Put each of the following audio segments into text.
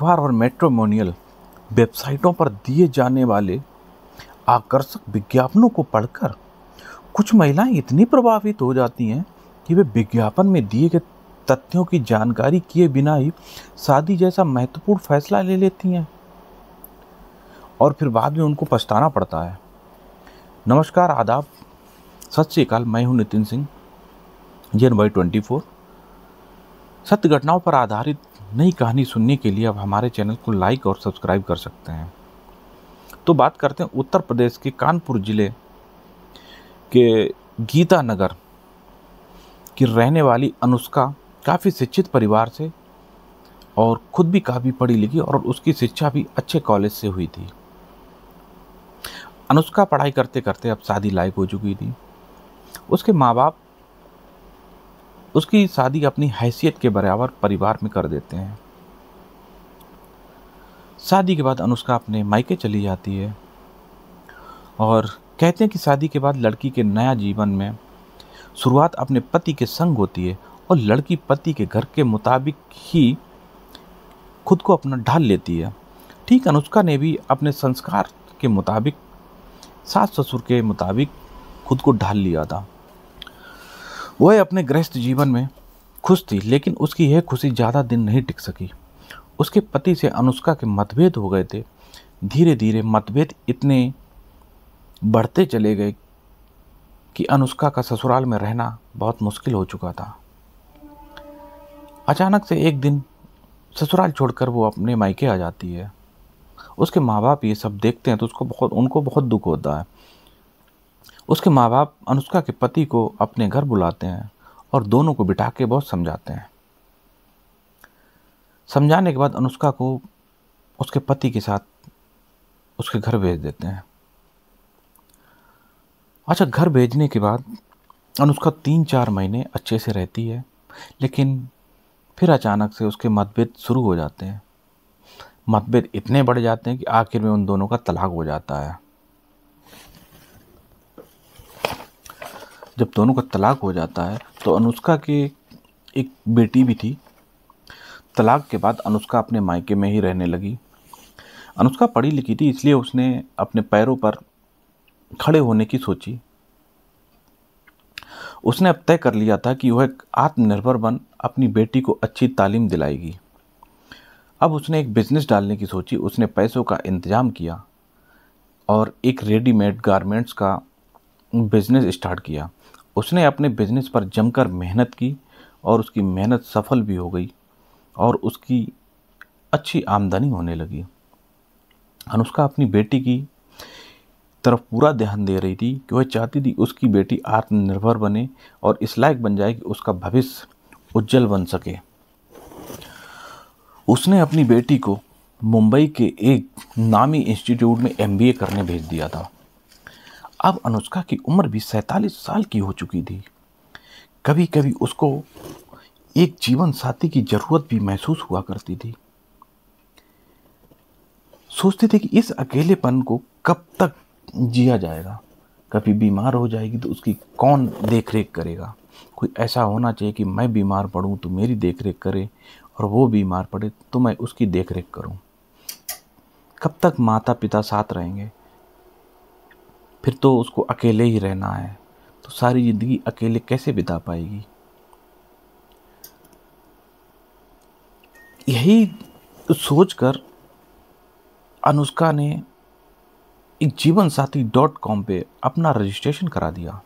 अखबार और मैट्रिमोनियल वेबसाइटों पर दिए जाने वाले आकर्षक विज्ञापनों को पढ़कर कुछ महिलाएं इतनी प्रभावित हो जाती हैं कि वे विज्ञापन में दिए गए तथ्यों की जानकारी किए बिना ही शादी जैसा महत्वपूर्ण फैसला ले लेती हैं और फिर बाद में उनको पछताना पड़ता है। नमस्कार, आदाब, सत श्री अकाल। मैं हूं नितिन सिंह, जनवरी 24। सत्य घटनाओं पर आधारित नई कहानी सुनने के लिए आप हमारे चैनल को लाइक और सब्सक्राइब कर सकते हैं। तो बात करते हैं उत्तर प्रदेश के कानपुर जिले के गीता नगर की रहने वाली अनुष्का काफ़ी शिक्षित परिवार से और खुद भी काफ़ी पढ़ी लिखी और उसकी शिक्षा भी अच्छे कॉलेज से हुई थी। अनुष्का पढ़ाई करते करते अब शादी लायक हो चुकी थी। उसके माँ बाप उसकी शादी अपनी हैसियत के बराबर परिवार में कर देते हैं। शादी के बाद अनुष्का अपने मायके चली जाती है और कहते हैं कि शादी के बाद लड़की के नया जीवन में शुरुआत अपने पति के संग होती है और लड़की पति के घर के मुताबिक ही खुद को अपना ढाल लेती है। ठीक अनुष्का ने भी अपने संस्कार के मुताबिक सास ससुर के मुताबिक खुद को ढाल लिया था। वह अपने गृहस्थ जीवन में खुश थी, लेकिन उसकी यह खुशी ज़्यादा दिन नहीं टिक सकी। उसके पति से अनुष्का के मतभेद हो गए थे। धीरे धीरे मतभेद इतने बढ़ते चले गए कि अनुष्का का ससुराल में रहना बहुत मुश्किल हो चुका था। अचानक से एक दिन ससुराल छोड़कर वो अपने मायके आ जाती है। उसके माँ बाप ये सब देखते हैं तो उनको बहुत दुख होता है। उसके माँ बाप अनुष्का के पति को अपने घर बुलाते हैं और दोनों को बिठा के बहुत समझाते हैं। समझाने के बाद अनुष्का को उसके पति के साथ उसके घर भेज देते हैं। अच्छा, घर भेजने के बाद अनुष्का 3-4 महीने अच्छे से रहती है, लेकिन फिर अचानक से उसके मतभेद शुरू हो जाते हैं। मतभेद इतने बढ़ जाते हैं कि आखिर में उन दोनों का तलाक हो जाता है। जब दोनों का तलाक हो जाता है तो अनुष्का की एक बेटी भी थी। तलाक के बाद अनुष्का अपने मायके में ही रहने लगी। अनुष्का पढ़ी लिखी थी, इसलिए उसने अपने पैरों पर खड़े होने की सोची। उसने अब तय कर लिया था कि वह आत्मनिर्भर बन अपनी बेटी को अच्छी तालीम दिलाएगी। अब उसने एक बिजनेस डालने की सोची। उसने पैसों का इंतजाम किया और एक रेडीमेड गारमेंट्स का बिजनेस स्टार्ट किया। उसने अपने बिजनेस पर जमकर मेहनत की और उसकी मेहनत सफल भी हो गई और उसकी अच्छी आमदनी होने लगी। अनुष्का अपनी बेटी की तरफ पूरा ध्यान दे रही थी कि वह चाहती थी उसकी बेटी आत्मनिर्भर बने और इस लायक बन जाए कि उसका भविष्य उज्जवल बन सके। उसने अपनी बेटी को मुंबई के एक नामी इंस्टीट्यूट में MBA करने भेज दिया था। अब अनुष्का की उम्र भी 47 साल की हो चुकी थी। कभी कभी उसको एक जीवन साथी की जरूरत भी महसूस हुआ करती थी। सोचती थी कि इस अकेलेपन को कब तक जिया जाएगा। कभी बीमार हो जाएगी तो उसकी कौन देख रेख करेगा। कोई ऐसा होना चाहिए कि मैं बीमार पड़ूं तो मेरी देख रेख करे और वो बीमार पड़े तो मैं उसकी देख रेख करूं। कब तक माता पिता साथ रहेंगे? फिर तो उसको अकेले ही रहना है, तो सारी जिंदगी अकेले कैसे बिता पाएगी। यही सोचकर अनुष्का ने एक जीवनसाथी.com पे अपना रजिस्ट्रेशन करा दिया।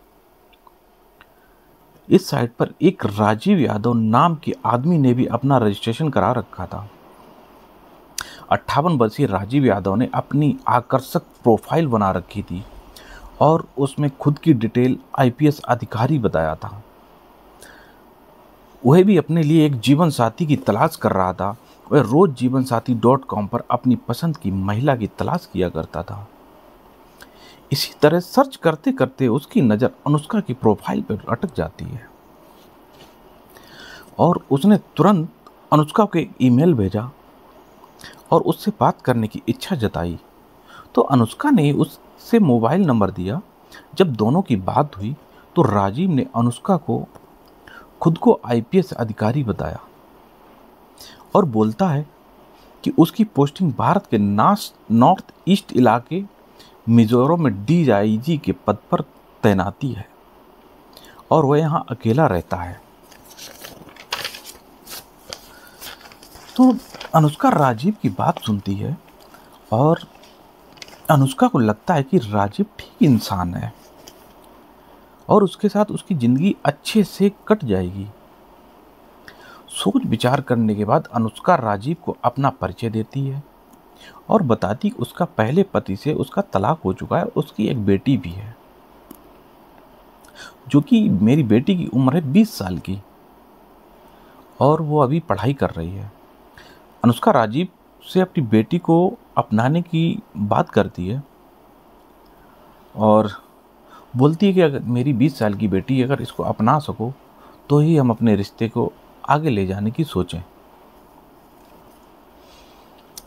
इस साइट पर एक राजीव यादव नाम के आदमी ने भी अपना रजिस्ट्रेशन करा रखा था। 58 वर्षीय राजीव यादव ने अपनी आकर्षक प्रोफाइल बना रखी थी और उसमें खुद की डिटेल IPS अधिकारी बताया था। वह भी अपने लिए एक जीवन साथी की तलाश कर रहा था। वह रोज जीवनसाथी.com पर अपनी पसंद की महिला की तलाश किया करता था। इसी तरह सर्च करते करते उसकी नज़र अनुष्का की प्रोफाइल पर अटक जाती है और उसने तुरंत अनुष्का को एक ईमेल भेजा और उससे बात करने की इच्छा जताई। तो अनुष्का ने उससे मोबाइल नंबर दिया। जब दोनों की बात हुई तो राजीव ने अनुष्का को खुद को IPS अधिकारी बताया और बोलता है कि उसकी पोस्टिंग भारत के नॉर्थ ईस्ट इलाके मिजोरम में डीआईजी के पद पर तैनाती है और वह यहाँ अकेला रहता है। तो अनुष्का राजीव की बात सुनती है और अनुष्का को लगता है कि राजीव ठीक इंसान है और उसके साथ उसकी ज़िंदगी अच्छे से कट जाएगी। सोच विचार करने के बाद अनुष्का राजीव को अपना परिचय देती है और बताती कि उसका पहले पति से उसका तलाक हो चुका है, उसकी एक बेटी भी है जो कि मेरी बेटी की उम्र है 20 साल की और वो अभी पढ़ाई कर रही है। अनुष्का राजीव से अपनी बेटी को अपनाने की बात करती है और बोलती है कि अगर मेरी 20 साल की बेटी अगर इसको अपना सको तो ही हम अपने रिश्ते को आगे ले जाने की सोचें।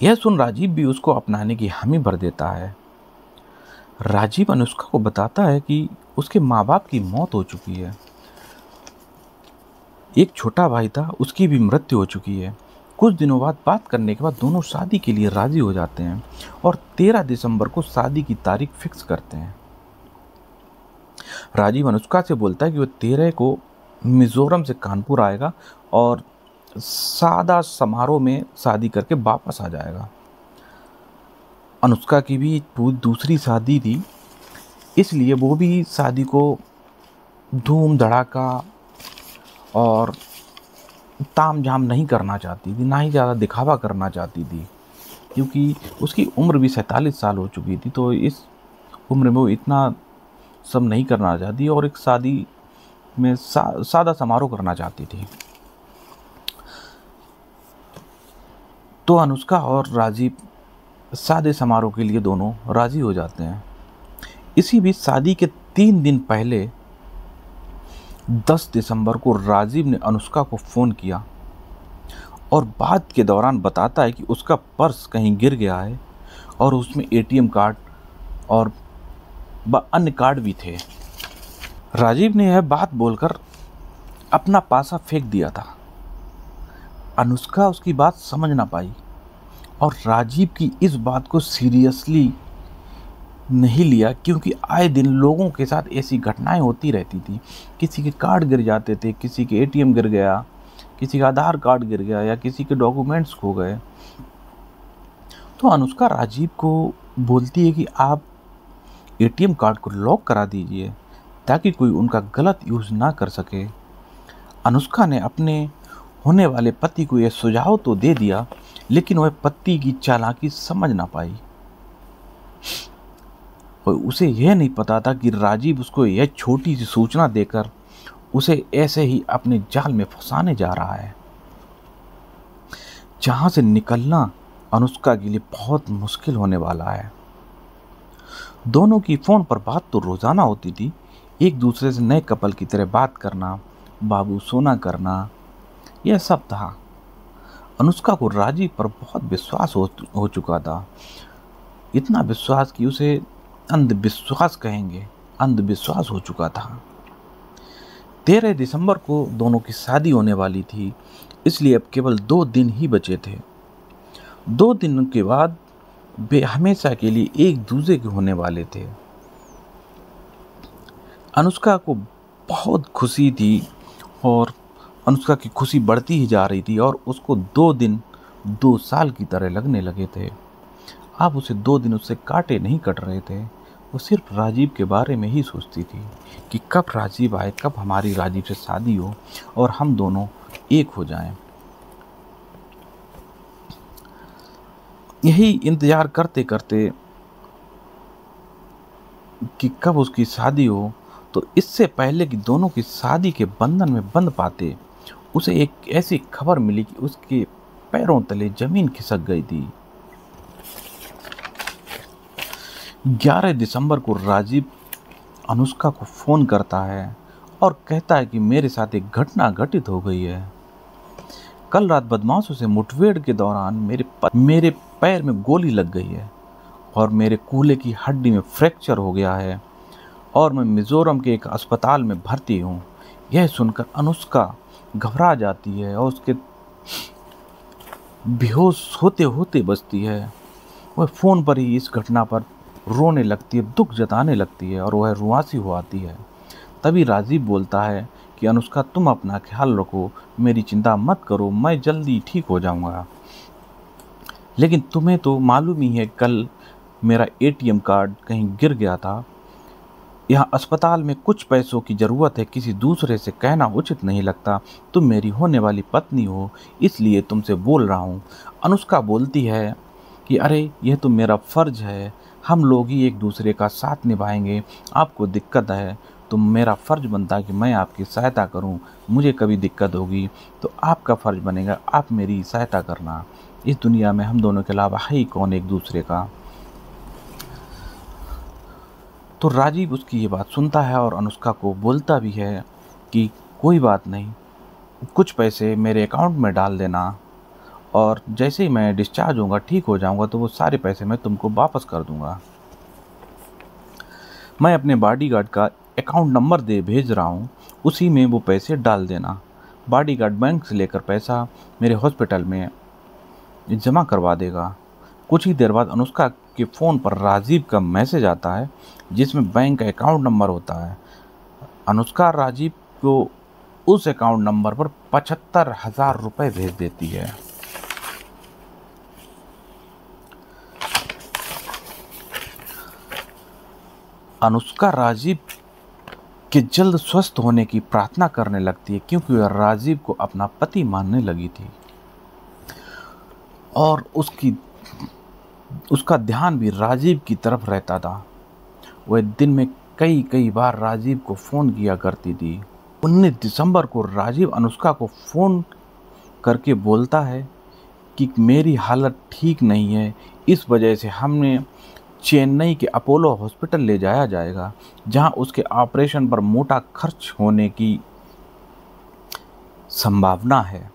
यह सुन राजीव भी उसको अपनाने की हामी भर देता है। राजीव अनुष्का को बताता है कि उसके माँ बाप की मौत हो चुकी है, एक छोटा भाई था, उसकी भी मृत्यु हो चुकी है। कुछ दिनों बाद बात करने के बाद दोनों शादी के लिए राजी हो जाते हैं और 13 दिसंबर को शादी की तारीख फिक्स करते हैं। राजीव अनुष्का से बोलता है कि वह 13 को मिजोरम से कानपुर आएगा और सादा समारोह में शादी करके वापस आ जाएगा। अनुष्का की भी दूसरी शादी थी, इसलिए वो भी शादी को धूम धड़ाका और ताम झाम नहीं करना चाहती थी, ना ही ज़्यादा दिखावा करना चाहती थी, क्योंकि उसकी उम्र भी 47 साल हो चुकी थी। तो इस उम्र में वो इतना सब नहीं करना चाहती और एक शादी में सादा समारोह करना चाहती थी। तो अनुष्का और राजीव सादे समारोह के लिए दोनों राजी हो जाते हैं। इसी बीच शादी के 3 दिन पहले 10 दिसंबर को राजीव ने अनुष्का को फ़ोन किया और बात के दौरान बताता है कि उसका पर्स कहीं गिर गया है और उसमें एटीएम कार्ड और अन्य कार्ड भी थे। राजीव ने यह बात बोलकर अपना पासा फेंक दिया था। अनुष्का उसकी बात समझ ना पाई और राजीव की इस बात को सीरियसली नहीं लिया, क्योंकि आए दिन लोगों के साथ ऐसी घटनाएं होती रहती थी। किसी के कार्ड गिर जाते थे, किसी के एटीएम गिर गया, किसी का आधार कार्ड गिर गया या किसी के डॉक्यूमेंट्स खो गए। तो अनुष्का राजीव को बोलती है कि आप एटीएम कार्ड को लॉक करा दीजिए ताकि कोई उनका गलत यूज़ ना कर सके। अनुष्का ने अपने होने वाले पति को यह सुझाव तो दे दिया, लेकिन वह पति की चालाकी समझ ना पाई और उसे यह नहीं पता था कि राजीव उसको यह छोटी सी सूचना देकर उसे ऐसे ही अपने जाल में फंसाने जा रहा है, जहां से निकलना अनुष्का के लिए बहुत मुश्किल होने वाला है। दोनों की फ़ोन पर बात तो रोज़ाना होती थी, एक दूसरे से नए कपल की तरह बात करना, बाबू सोना करना, यह सब था। अनुष्का को राजीव पर बहुत विश्वास हो चुका था, इतना विश्वास कि उसे अंधविश्वास कहेंगे, अंधविश्वास हो चुका था। 13 दिसंबर को दोनों की शादी होने वाली थी, इसलिए अब केवल 2 दिन ही बचे थे। 2 दिन के बाद वे हमेशा के लिए एक दूसरे के होने वाले थे। अनुष्का को बहुत खुशी थी और अनुष्का की खुशी बढ़ती ही जा रही थी और उसको 2 दिन 2 साल की तरह लगने लगे थे। अब उसे 2 दिन उससे काटे नहीं कट रहे थे। वो सिर्फ राजीव के बारे में ही सोचती थी कि कब राजीव आए, कब हमारी राजीव से शादी हो और हम दोनों एक हो जाएं। यही इंतज़ार करते करते कि कब उसकी शादी हो, तो इससे पहले कि दोनों की शादी के बंधन में बंध पाते, उसे एक ऐसी खबर मिली कि उसके पैरों तले जमीन खिसक गई थी। 11 दिसंबर को राजीव अनुष्का को फ़ोन करता है और कहता है कि मेरे साथ एक घटना घटित हो गई है। कल रात बदमाशों से मुठभेड़ के दौरान मेरे पैर में गोली लग गई है और मेरे कूल्हे की हड्डी में फ्रैक्चर हो गया है और मैं मिजोरम के एक अस्पताल में भर्ती हूँ। यह सुनकर अनुष्का घबरा जाती है और बेहोश होते होते बचती है। वह फ़ोन पर ही इस घटना पर रोने लगती है, दुख जताने लगती है और वह रुआंसी हो आती है। तभी राजीव बोलता है कि अनुष्का, तुम अपना ख्याल रखो, मेरी चिंता मत करो, मैं जल्दी ठीक हो जाऊंगा। लेकिन तुम्हें तो मालूम ही है, कल मेरा एटीएम कार्ड कहीं गिर गया था। यहाँ अस्पताल में कुछ पैसों की ज़रूरत है, किसी दूसरे से कहना उचित नहीं लगता। तुम मेरी होने वाली पत्नी हो, इसलिए तुमसे बोल रहा हूँ। अनुष्का बोलती है कि अरे, यह तो मेरा फ़र्ज़ है, हम लोग ही एक दूसरे का साथ निभाएंगे। आपको दिक्कत है तो मेरा फ़र्ज़ बनता है कि मैं आपकी सहायता करूँ। मुझे कभी दिक्कत होगी तो आपका फ़र्ज़ बनेगा आप मेरी सहायता करना। इस दुनिया में हम दोनों के अलावा है ही कौन एक दूसरे का। तो राजीव उसकी ये बात सुनता है और अनुष्का को बोलता भी है कि कोई बात नहीं, कुछ पैसे मेरे अकाउंट में डाल देना और जैसे ही मैं डिस्चार्ज होऊंगा, ठीक हो जाऊंगा, तो वो सारे पैसे मैं तुमको वापस कर दूंगा। मैं अपने बॉडीगार्ड का अकाउंट नंबर दे भेज रहा हूँ, उसी में वो पैसे डाल देना। बॉडीगार्ड बैंक से लेकर पैसा मेरे हॉस्पिटल में जमा करवा देगा। कुछ ही देर बाद अनुष्का के फ़ोन पर राजीव का मैसेज आता है जिसमें बैंक का अकाउंट नंबर होता है। अनुष्का राजीव को उस अकाउंट नंबर पर 75,000 रुपये भेज देती है। अनुष्का राजीव के जल्द स्वस्थ होने की प्रार्थना करने लगती है, क्योंकि वह राजीव को अपना पति मानने लगी थी और उसका ध्यान भी राजीव की तरफ रहता था। वह दिन में कई कई बार राजीव को फ़ोन किया करती थी। 19 दिसंबर को राजीव अनुष्का को फ़ोन करके बोलता है कि मेरी हालत ठीक नहीं है, इस वजह से हमें चेन्नई के अपोलो हॉस्पिटल ले जाया जाएगा, जहां उसके ऑपरेशन पर मोटा खर्च होने की संभावना है।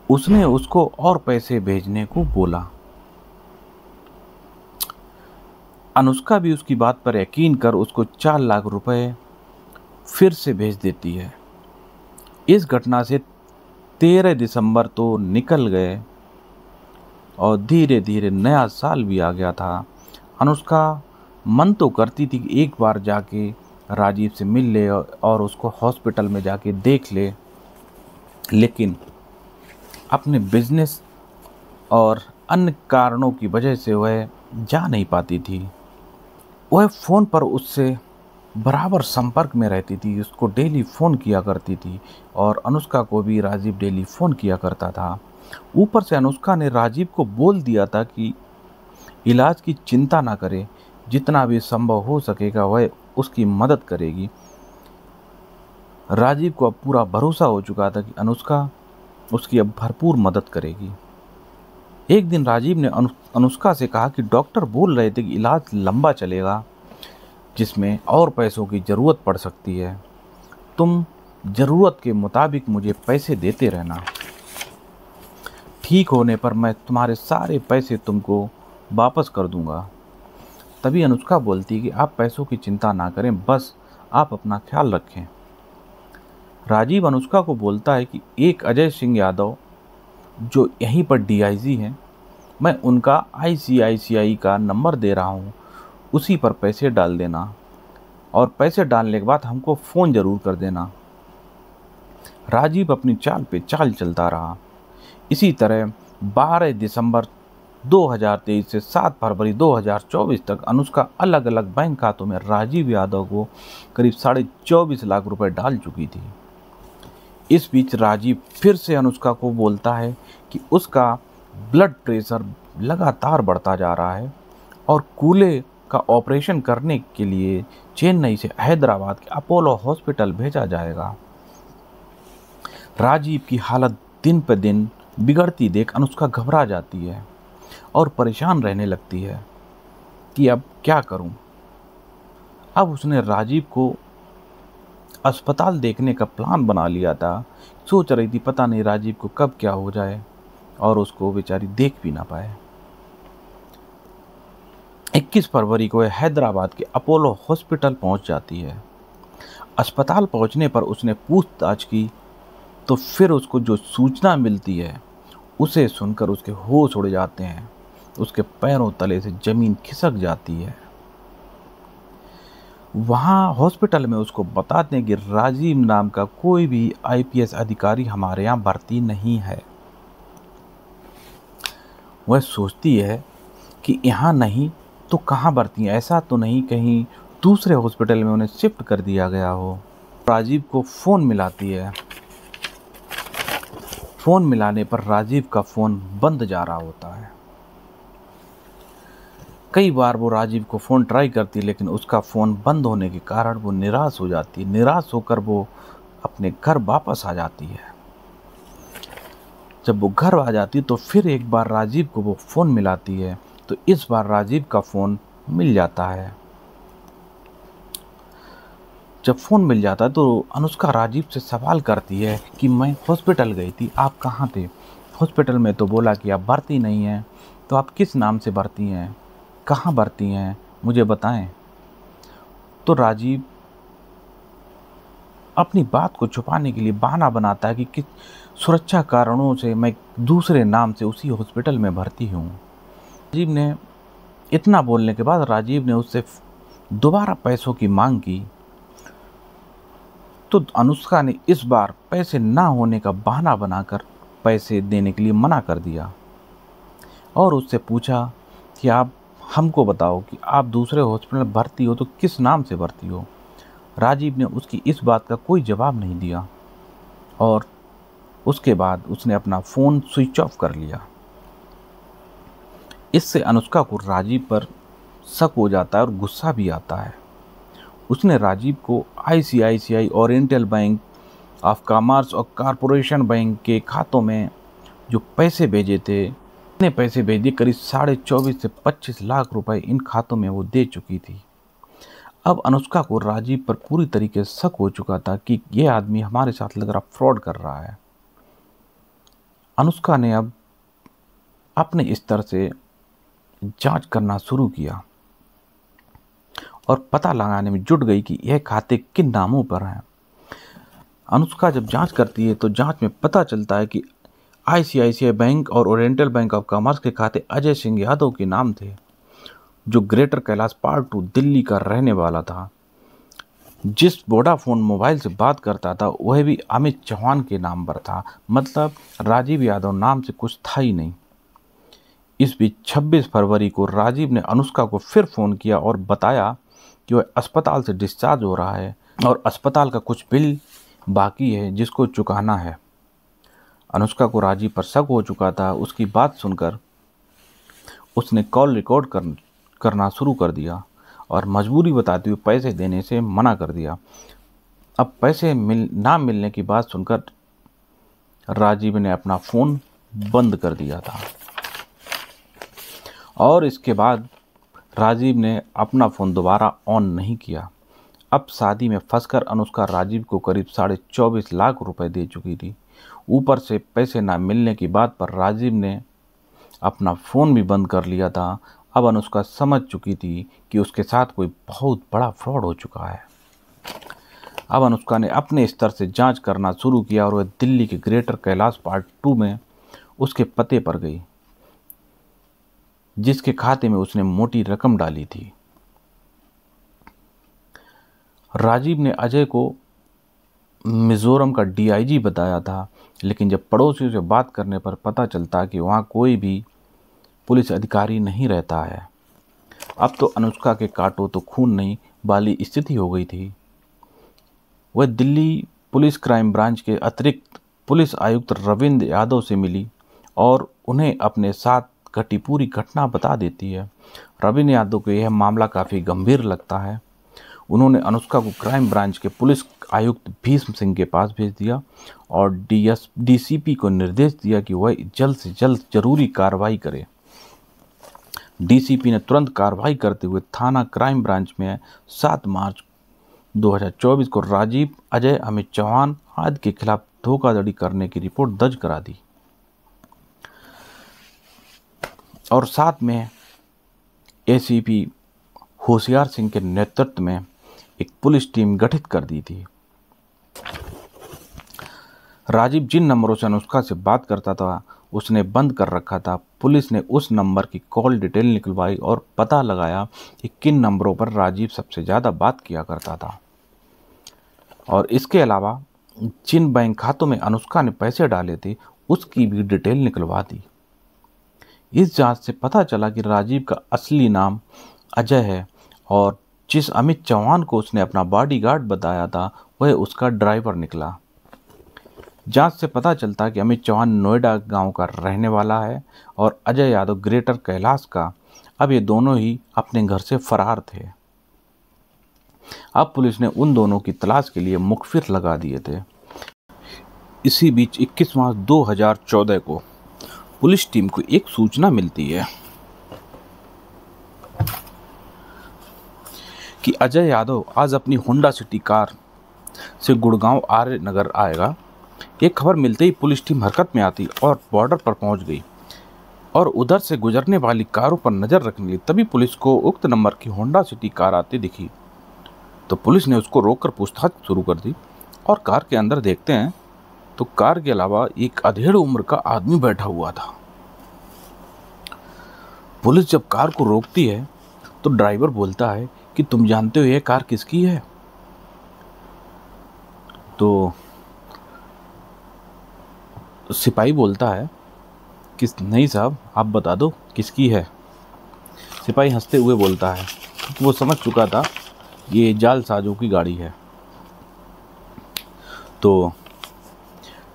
उसने उसको और पैसे भेजने को बोला। अनुष्का भी उसकी बात पर यकीन कर उसको 4 लाख रुपए फिर से भेज देती है। इस घटना से 13 दिसंबर तो निकल गए और धीरे धीरे नया साल भी आ गया था। अनुष्का मन तो करती थी कि एक बार जाके राजीव से मिल ले और उसको हॉस्पिटल में जाके देख ले, लेकिन अपने बिजनेस और अन्य कारणों की वजह से वह जा नहीं पाती थी। वह फ़ोन पर उससे बराबर संपर्क में रहती थी, उसको डेली फ़ोन किया करती थी और अनुष्का को भी राजीव डेली फ़ोन किया करता था। ऊपर से अनुष्का ने राजीव को बोल दिया था कि इलाज की चिंता ना करे, जितना भी संभव हो सकेगा वह उसकी मदद करेगी। राजीव को अब पूरा भरोसा हो चुका था कि अनुष्का उसकी अब भरपूर मदद करेगी। एक दिन राजीव ने अनुष्का से कहा कि डॉक्टर बोल रहे थे कि इलाज लंबा चलेगा, जिसमें और पैसों की ज़रूरत पड़ सकती है। तुम ज़रूरत के मुताबिक मुझे पैसे देते रहना, ठीक होने पर मैं तुम्हारे सारे पैसे तुमको वापस कर दूंगा। तभी अनुष्का बोलती कि आप पैसों की चिंता ना करें, बस आप अपना ख्याल रखें। राजीव अनुष्का को बोलता है कि एक अजय सिंह यादव जो यहीं पर डीआईजी हैं, मैं उनका आईसीआईसीआई का नंबर दे रहा हूँ, उसी पर पैसे डाल देना और पैसे डालने के बाद हमको फ़ोन ज़रूर कर देना। राजीव अपनी चाल पे चाल चलता रहा। इसी तरह 12 दिसंबर 2023 से 7 फरवरी 2024 तक अनुष्का अलग अलग बैंक खातों में राजीव यादव को करीब 24.5 लाख रुपए डाल चुकी थी। इस बीच राजीव फिर से अनुष्का को बोलता है कि उसका ब्लड प्रेशर लगातार बढ़ता जा रहा है और कूल्हे का ऑपरेशन करने के लिए चेन्नई से हैदराबाद के अपोलो हॉस्पिटल भेजा जाएगा। राजीव की हालत दिन पर दिन बिगड़ती देख अनुष्का घबरा जाती है और परेशान रहने लगती है कि अब क्या करूं। अब उसने राजीव को अस्पताल देखने का प्लान बना लिया था। सोच रही थी पता नहीं राजीव को कब क्या हो जाए और उसको बेचारी देख भी ना पाए। 21 फरवरी को हैदराबाद के अपोलो हॉस्पिटल पहुंच जाती है। अस्पताल पहुंचने पर उसने पूछताछ की। तो फिर उसको जो सूचना मिलती है उसे सुनकर उसके होश उड़ जाते हैं, उसके पैरों तले से ज़मीन खिसक जाती है। वहाँ हॉस्पिटल में उसको बताते हैं कि राजीव नाम का कोई भी आईपीएस अधिकारी हमारे यहाँ भर्ती नहीं है। वह सोचती है कि यहाँ नहीं तो कहाँ भर्ती है, ऐसा तो नहीं कहीं दूसरे हॉस्पिटल में उन्हें शिफ्ट कर दिया गया हो। राजीव को फ़ोन मिलाती है। फ़ोन मिलाने पर राजीव का फ़ोन बंद जा रहा होता है। कई बार वो राजीव को फ़ोन ट्राई करती है, लेकिन उसका फ़ोन बंद होने के कारण वो निराश हो जाती है। निराश होकर वो अपने घर वापस आ जाती है। जब वो घर आ जाती है तो फिर एक बार राजीव को वो फ़ोन मिलाती है, तो इस बार राजीव का फ़ोन मिल जाता है। जब फ़ोन मिल जाता है तो अनुष्का राजीव से सवाल करती है कि मैं हॉस्पिटल गई थी, आप कहाँ थे? हॉस्पिटल में तो बोला कि आप भर्ती नहीं हैं, तो आप किस नाम से भर्ती हैं? कहाँ भर्ती हैं? मुझे बताएं। तो राजीव अपनी बात को छुपाने के लिए बहाना बनाता है कि किस सुरक्षा कारणों से मैं दूसरे नाम से उसी हॉस्पिटल में भर्ती हूँ। राजीव ने इतना बोलने के बाद राजीव ने उससे दोबारा पैसों की मांग की, तो अनुष्का ने इस बार पैसे ना होने का बहाना बनाकर पैसे देने के लिए मना कर दिया और उससे पूछा कि आप हमको बताओ कि आप दूसरे हॉस्पिटल में भर्ती हो तो किस नाम से भर्ती हो। राजीव ने उसकी इस बात का कोई जवाब नहीं दिया और उसके बाद उसने अपना फ़ोन स्विच ऑफ कर लिया। इससे अनुष्का को राजीव पर शक हो जाता है और गुस्सा भी आता है। उसने राजीव को ICICI, oriental bank of commerce और कॉरपोरेशन बैंक के खातों में जो पैसे भेजे थे, इतने पैसे भेज दिए, करीब 24.5 से 25 लाख रुपए इन खातों में वो दे चुकी थी। अब अनुष्का को राजीव पर पूरी तरीके से शक हो चुका था कि ये आदमी हमारे साथ लग रहा फ्रॉड कर रहा है। अनुष्का ने अब अपने स्तर से जांच करना शुरू किया और पता लगाने में जुट गई कि यह खाते किन नामों पर हैं। अनुष्का जब जांच करती है तो जांच में पता चलता है कि आईसीआईसीआई बैंक और ओरिएंटल बैंक ऑफ कॉमर्स के खाते अजय सिंह यादव के नाम थे, जो ग्रेटर कैलाश पार्ट 2 दिल्ली का रहने वाला था। जिस वोडाफोन मोबाइल से बात करता था वह भी अमित चौहान के नाम पर था, मतलब राजीव यादव नाम से कुछ था ही नहीं। इस बीच 26 फरवरी को राजीव ने अनुष्का को फिर फ़ोन किया और बताया कि वह अस्पताल से डिस्चार्ज हो रहा है और अस्पताल का कुछ बिल बाकी है जिसको चुकाना है। अनुष्का को राजीव पर शक हो चुका था। उसकी बात सुनकर उसने कॉल रिकॉर्ड करना शुरू कर दिया और मजबूरी बताते हुए पैसे देने से मना कर दिया। अब पैसे ना मिलने की बात सुनकर राजीव ने अपना फ़ोन बंद कर दिया था और इसके बाद राजीव ने अपना फ़ोन दोबारा ऑन नहीं किया। अब शादी में फंसकर अनुष्का राजीव को करीब 24.5 लाख रुपए दे चुकी थी। ऊपर से पैसे ना मिलने की बात पर राजीव ने अपना फ़ोन भी बंद कर लिया था। अब अनुष्का समझ चुकी थी कि उसके साथ कोई बहुत बड़ा फ्रॉड हो चुका है। अब अनुष्का ने अपने स्तर से जांच करना शुरू किया और वह दिल्ली के ग्रेटर कैलाश पार्ट 2 में उसके पते पर गई, जिसके खाते में उसने मोटी रकम डाली थी। राजीव ने अजय को मिजोरम का डीआईजी बताया था, लेकिन जब पड़ोसियों से बात करने पर पता चलता कि वहाँ कोई भी पुलिस अधिकारी नहीं रहता है। अब तो अनुष्का के काटो तो खून नहीं वाली स्थिति हो गई थी। वह दिल्ली पुलिस क्राइम ब्रांच के अतिरिक्त पुलिस आयुक्त रविंद्र यादव से मिली और उन्हें अपने साथ घटी पूरी घटना बता देती है। रविंद्र यादव को यह मामला काफ़ी गंभीर लगता है। उन्होंने अनुष्का को क्राइम ब्रांच के पुलिस आयुक्त भीष्म सिंह के पास भेज दिया और डीसीपी को निर्देश दिया कि वह जल्द से जल्द जरूरी कार्रवाई करे। डीसीपी ने तुरंत कार्रवाई करते हुए थाना क्राइम ब्रांच में 7 मार्च 2024 को राजीव, अजय, अमित चौहान आदि के खिलाफ धोखाधड़ी करने की रिपोर्ट दर्ज करा दी और साथ में एसीपी होशियार सिंह के नेतृत्व में एक पुलिस टीम गठित कर दी थी। राजीव जिन नंबरों से अनुष्का से बात करता था उसने बंद कर रखा था। पुलिस ने उस नंबर की कॉल डिटेल निकलवाई और पता लगाया कि किन नंबरों पर राजीव सबसे ज़्यादा बात किया करता था, और इसके अलावा जिन बैंक खातों में अनुष्का ने पैसे डाले थे उसकी भी डिटेल निकलवा दी। इस जांच से पता चला कि राजीव का असली नाम अजय है और जिस अमित चौहान को उसने अपना बॉडीगार्ड बताया था वह उसका ड्राइवर निकला। जांच से पता चलता कि अमित चौहान नोएडा गांव का रहने वाला है और अजय यादव ग्रेटर कैलाश का। अब ये दोनों ही अपने घर से फरार थे। अब पुलिस ने उन दोनों की तलाश के लिए मुखबिर लगा दिए थे। इसी बीच 21 मार्च 2014 को पुलिस टीम को एक सूचना मिलती है कि अजय यादव आज अपनी होंडा सिटी कार से गुड़गांव आर्य नगर आएगा। एक खबर मिलते ही पुलिस टीम हरकत में आती और बॉर्डर पर पहुंच गई और उधर से गुजरने वाली कारों पर नजर रखने लगी। तभी पुलिस को उक्त नंबर की होंडा सिटी कार आती दिखी तो पुलिस ने उसको रोककर पूछताछ शुरू कर दी और कार के अंदर देखते हैं तो कार के अलावा एक अधेड़ उम्र का आदमी बैठा हुआ था। पुलिस जब कार को रोकती है तो ड्राइवर बोलता है कि तुम जानते हो यह कार किसकी है? तो सिपाही बोलता है कि नहीं साहब, आप बता दो किसकी है। सिपाही हंसते हुए बोलता है कि वो समझ चुका था ये जालसाजों की गाड़ी है। तो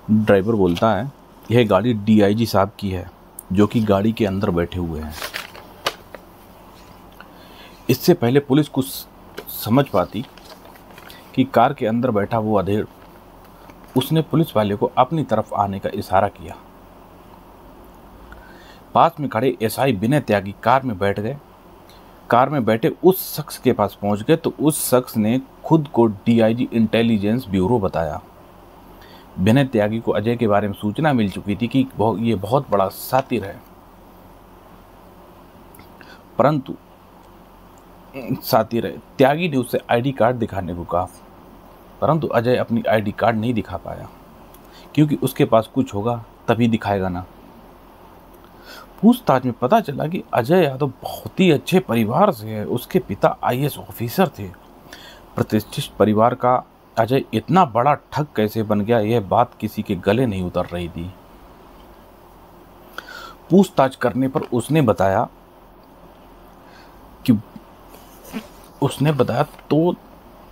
ड्राइवर बोलता है यह गाड़ी डीआईजी साहब की है जो कि गाड़ी के अंदर बैठे हुए हैं। इससे पहले पुलिस कुछ समझ पाती कि कार के अंदर बैठा वो अधेड़, उसने पुलिस वाले को अपनी तरफ आने का इशारा किया। पास में खड़े एसआई विनय त्यागी कार में बैठ गए। कार में बैठे उस शख्स के पास पहुंच गए तो उस शख्स ने खुद को डीआईजी इंटेलिजेंस ब्यूरो बताया। विनय त्यागी को अजय के बारे में सूचना मिल चुकी थी कि ये बहुत बड़ा सातिर है, परंतु त्यागी ने उसे आईडी कार्ड दिखाने को कहा, परंतु अजय अपनी आईडी कार्ड नहीं दिखा पाया क्योंकि उसके पास कुछ होगा तभी दिखाएगा ना। पूछताछ में पता चला कि अजय यादव बहुत ही अच्छे परिवार से है। उसके पिता आईएएस ऑफिसर थे। प्रतिष्ठित परिवार का अजय इतना बड़ा ठग कैसे बन गया, यह बात किसी के गले नहीं उतर रही थी। पूछताछ करने पर उसने बताया तो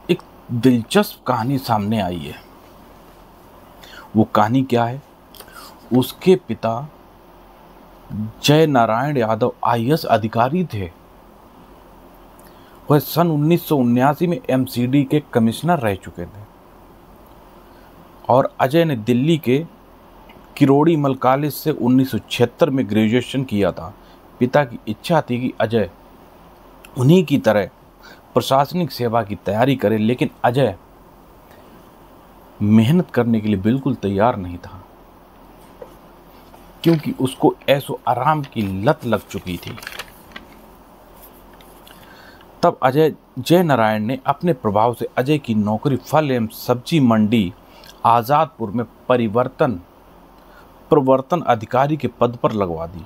एक दिलचस्प कहानी सामने आई है। वो कहानी क्या है? उसके पिता जय नारायण यादव आईएएस अधिकारी थे। वह सन 1979 में एमसीडी के कमिश्नर रह चुके थे और अजय ने दिल्ली के किरोड़ी मल कॉलेज से 1976 में ग्रेजुएशन किया था। पिता की इच्छा थी कि अजय उन्हीं की तरह प्रशासनिक सेवा की तैयारी करे, लेकिन अजय मेहनत करने के लिए बिल्कुल तैयार नहीं था क्योंकि उसको ऐशो आराम की लत लग चुकी थी। तब जय नारायण ने अपने प्रभाव से अजय की नौकरी फल एवं सब्जी मंडी आज़ादपुर में प्रवर्तन अधिकारी के पद पर लगवा दी।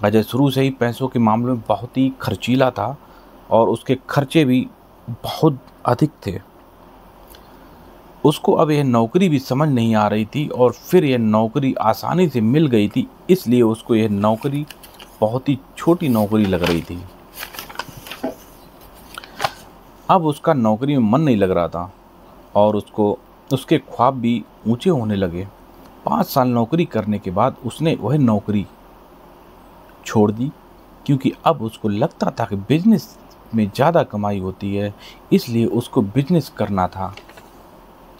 अजय शुरू से ही पैसों के मामलों में बहुत ही खर्चीला था और उसके खर्चे भी बहुत अधिक थे। उसको अब यह नौकरी भी समझ नहीं आ रही थी और फिर यह नौकरी आसानी से मिल गई थी, इसलिए उसको यह नौकरी बहुत ही छोटी नौकरी लग रही थी। अब उसका नौकरी में मन नहीं लग रहा था और उसके ख्वाब भी ऊंचे होने लगे। 5 साल नौकरी करने के बाद उसने वह नौकरी छोड़ दी क्योंकि अब उसको लगता था कि बिजनेस में ज़्यादा कमाई होती है, इसलिए उसको बिजनेस करना था।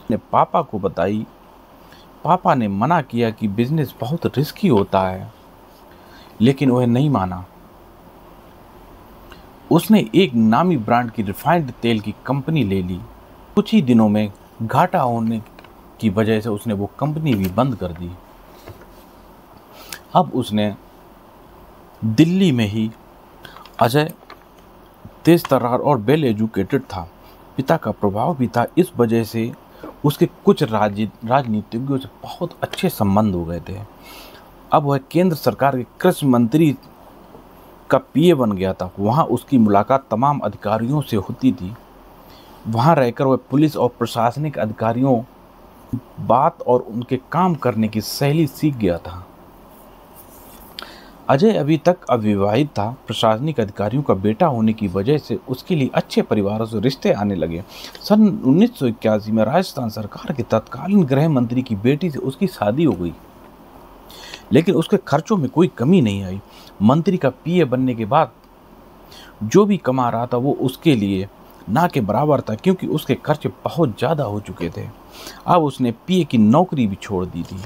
ने पापा को बताई। पापा ने मना किया कि बिजनेस बहुत रिस्की होता है, लेकिन वह नहीं माना। उसने एक नामी ब्रांड की रिफाइंड तेल की कंपनी ले ली। कुछ ही दिनों में घाटा होने की वजह से उसने वो कंपनी भी बंद कर दी। अब उसने दिल्ली में ही अजय तेज तर्रार और वेल एजुकेटेड था। पिता का प्रभाव भी था, इस वजह से उसके कुछ राजनीतिज्ञों से बहुत अच्छे संबंध हो गए थे। अब वह केंद्र सरकार के कृषि मंत्री का पीए बन गया था। वहाँ उसकी मुलाकात तमाम अधिकारियों से होती थी। वहाँ रहकर वह पुलिस और प्रशासनिक अधिकारियों बात और उनके काम करने की शैली सीख गया था। अजय अभी तक अविवाहित था। प्रशासनिक अधिकारियों का बेटा होने की वजह से उसके लिए अच्छे परिवारों से रिश्ते आने लगे। सन 1981 में राजस्थान सरकार के तत्कालीन गृह मंत्री की बेटी से उसकी शादी हो गई, लेकिन उसके खर्चों में कोई कमी नहीं आई। मंत्री का पीए बनने के बाद जो भी कमा रहा था वो उसके लिए ना के बराबर था, क्योंकि उसके खर्चे बहुत ज़्यादा हो चुके थे। अब उसने पीए की नौकरी भी छोड़ दी थी।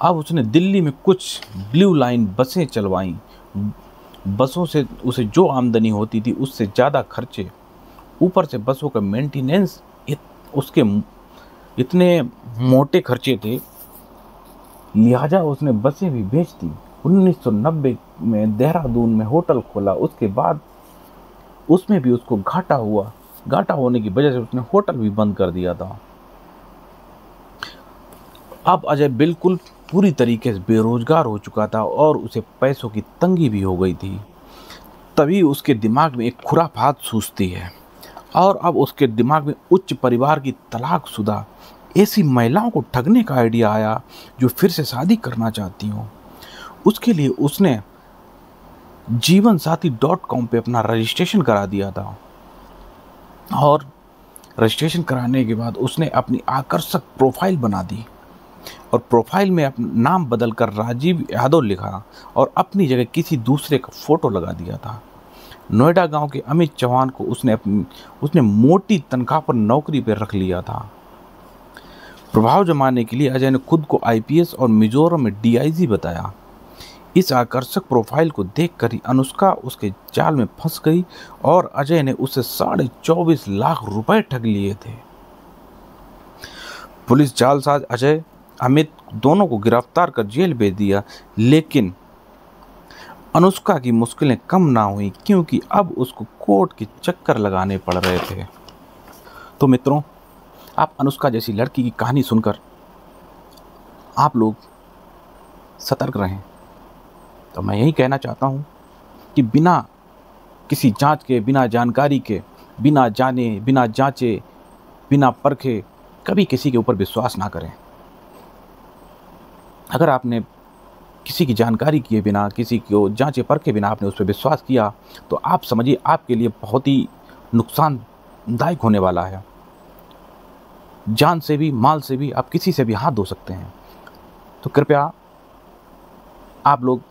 अब उसने दिल्ली में कुछ ब्लू लाइन बसें चलवाईं। बसों से उसे जो आमदनी होती थी उससे ज़्यादा खर्चे, ऊपर से बसों का मेंटेनेंस उसके इतने मोटे खर्चे थे, लिहाजा उसने बसें भी बेच दी। 1990 में देहरादून में होटल खोला। उसके बाद उसमें भी उसको घाटा हुआ। घाटा होने की वजह से उसने होटल भी बंद कर दिया था। अब अजय बिल्कुल पूरी तरीके से बेरोजगार हो चुका था और उसे पैसों की तंगी भी हो गई थी। तभी उसके दिमाग में एक खुराफात सूझती है और अब उसके दिमाग में उच्च परिवार की तलाकशुदा ऐसी महिलाओं को ठगने का आइडिया आया जो फिर से शादी करना चाहती हों। उसके लिए उसने जीवनसाथी.com पे अपना रजिस्ट्रेशन करा दिया था और रजिस्ट्रेशन कराने के बाद उसने अपनी आकर्षक प्रोफाइल बना दी और प्रोफाइल में अपना नाम बदलकर राजीव यादव लिखा और अपनी जगह किसी दूसरे का फोटो लगा दिया था। नोएडा गांव के अमित चौहान को उसने मोटी तनख्वाह पर नौकरी पर रख लिया था। प्रभाव जमाने के लिए अजय ने खुद को आईपीएस और मिजोरम में डीआईजी बताया। इस आकर्षक प्रोफाइल को देखकर ही अनुष्का उसके जाल में फंस गई और अजय ने उसे 24.5 लाख रुपए ठग लिए थे। पुलिस जालसाज अजय अमित दोनों को गिरफ्तार कर जेल भेज दिया, लेकिन अनुष्का की मुश्किलें कम ना हुई, क्योंकि अब उसको कोर्ट के चक्कर लगाने पड़ रहे थे। तो मित्रों, आप अनुष्का जैसी लड़की की कहानी सुनकर आप लोग सतर्क रहें। तो मैं यही कहना चाहता हूँ कि बिना किसी जांच के, बिना जानकारी के, बिना जाने, बिना जांचे, बिना परखे कभी किसी के ऊपर विश्वास ना करें। अगर आपने किसी की जानकारी किए बिना, किसी को जांचे परखे बिना आपने उस पर विश्वास किया तो आप समझिए आपके लिए बहुत ही नुकसानदायक होने वाला है। जान से भी, माल से भी, आप किसी से भी हाथ धो सकते हैं। तो कृपया आप लोग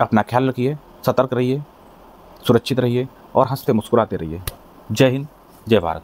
अपना ख्याल रखिए, सतर्क रहिए, सुरक्षित रहिए और हंसते मुस्कुराते रहिए। जय हिंद, जय भारत।